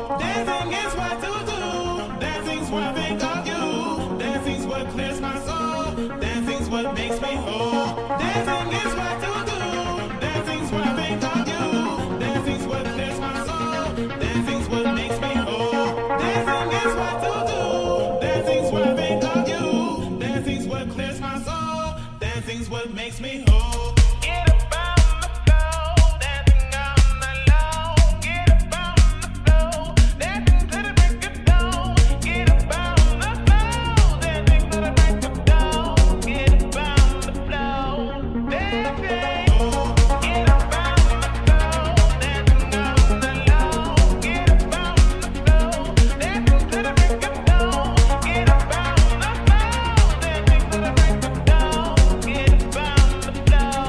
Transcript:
Dancing is what to do. Dancing's what I think of you. Dancing's what clears my soul. Dancing's what makes me whole. Dancing is what to do. Dancing's what I think of you. Dancing's what clears my soul. Dancing's what makes me whole. Dancing is what to do. Dancing's what I think of you. Dancing's what clears my soul. Dancing's what makes me whole. Get up on the floor, dancing on the low. Get up on the floor, dancing to the break of dawn. Get up on the floor, dancing to the break of dawn. Get up on the floor, dancing. Get up on the floor, dancing on the low. Get up on the floor, dancing to the break of dawn. Get up on the floor, dancing to the break of dawn. Get up on the floor,